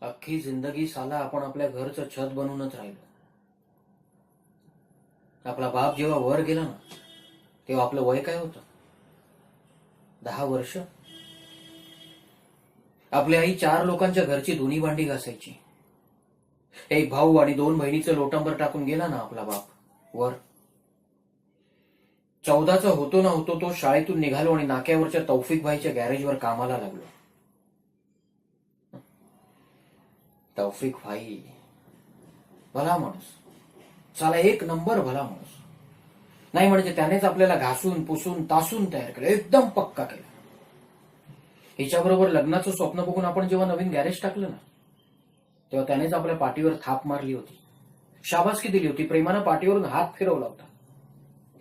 अख्खी जिंदगी साला आपण आपल्या घरचं छत बनवूनच राहिलो. आपला बाप जेव्हा वर गेला ना तेव्हा आपलं वय काय होतं? 10 वर्ष. आपली आई 4 लोकांच्या घरची धुनी भांडी घासायची. एक भाऊ आणि 2 बहिणीचं लोटंबर टाकून गेला ना आपला बाप वर. 14चा होतो ना होतो तो शाळेतून निघालो आणि नाक्यावरच्या तौफिक भाईच्या गॅरेजवर कामाला लागलो. तौफिक भाई भला माणूस, साला एक नंबर भला माणूस. नाही म्हणजे त्यानेच आपल्याला घासून पुसून तासून तयार केलं, एकदम पक्का केला. हिच्याबरोबर लग्नाचं स्वप्न बघून आपण जेव्हा नवीन गॅरेज टाकलं ना तेव्हा त्यानेच आपल्या पाठीवर थाप मारली होती, शाबासकी दिली होती, प्रेमानं पाठीवरून हात फिरवला होता.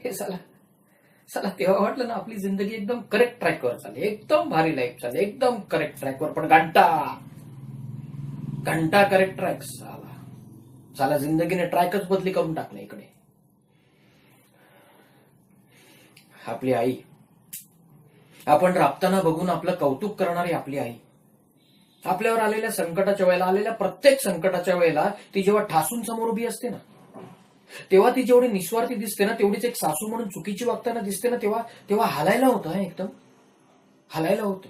हे साला साला तेव्हा वाटलं ना आपली जिंदगी एकदम करेक्ट ट्रॅकवर चालली, एकदम भारी लाईफ चालली, एकदम करेक्ट ट्रॅकवर. पण घंटा करेक्ट ट्रॅक साला जिंदगीने ट्रॅकच बदली करून टाकला इकडे. आपली आई, आपण राबताना बघून आपलं कौतुक करणारी आपली आई, आपल्यावर आलेल्या संकटाच्या वेळेला, आलेल्या प्रत्येक संकटाच्या वेळेला ती जेव्हा ठासून समोर उभी असते ना तेव्हा ती जेवढी निस्वार्थी दिसते ना तेवढीच एक सासू म्हणून चुकीची वागताना दिसते ना तेव्हा हालायला होतं, एकदम हालायला होतं.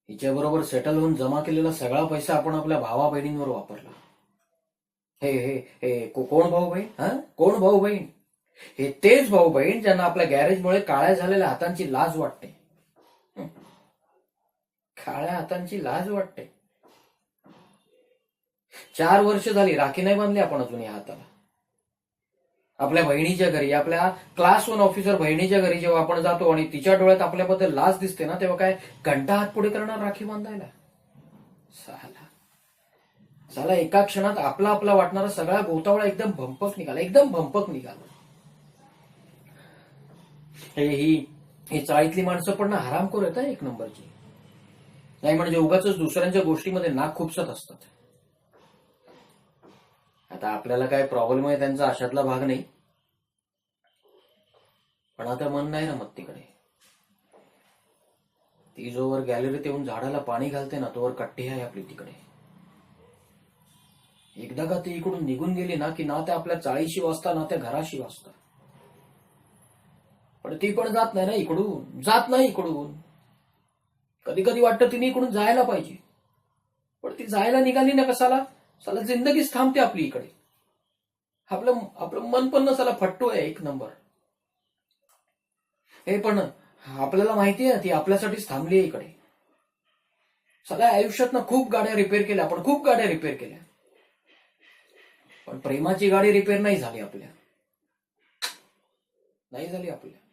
हिच्याबरोबर सेटल होऊन जमा केलेला सगळा पैसा आपण आपल्या भावा बहिणींवर वापरला. हे हे हे कोण भाऊ बहीण? कोण भाऊ बहीण? हे तेच भाऊ बहीण ज्यांना आपल्या गॅरेजमुळे काळ्या झालेल्या हातांची लाज वाटते. काळ्या हातांची लाज वाटते. 4 वर्ष झाली राखी नाही बांधली आपण अजून या हाताला. आपल्या बहिणीच्या घरी, आपल्या क्लास 1 ऑफिसर बहिणीच्या घरी जेव्हा आपण जातो आणि तिच्या डोळ्यात आपल्याबद्दल लाज दिसते ना तेव्हा काय घंटा हात पुढे करणार राखी बांधायला? साला एका क्षणात आपला आपला वाटणारा सगळा गोतावळा एकदम भंपक निघाला, एकदम भंपक निघाला. ही चाळीतली माणसं पण ना हरामखोर आहेत एक नंबरची. नाही म्हणजे उगाच दुसऱ्यांच्या गोष्टीमध्ये नाक खुपसत असतात. आता आपल्याला काय प्रॉब्लेम आहे त्यांचा अशातला भाग नाही, पण आता मन नाही रमत तिकडे. ती जोवर गॅलरीत येऊन झाडाला पाणी घालते ना तोवर कट्टी आहे आपली तिकडे. एकदा का ती इकडून निघून गेली ना की ना त्या आपल्या चाळीशी वाजता ना त्या घराशी वाजता. पण ती पण जात नाही ना इकडून, जात नाही इकडून. कधी कधी वाटतं तिने इकडून जायला पाहिजे, पण ती जायला निघाली ना कसाला साला जिंदगीच थांबते आपली इकडे. आपलं मन पण नसाला फट्टू आहे एक नंबर. हे पण आपल्याला माहिती आहे ती आपल्यासाठीच थांबली आहे इकडे. सगळ्या आयुष्यात ना खूप गाड्या रिपेअर केल्या आपण, खूप गाड्या रिपेअर केल्या, पण प्रेमाची गाडी रिपेअर नाही झाली आपल्या, नाही झाली आपल्या.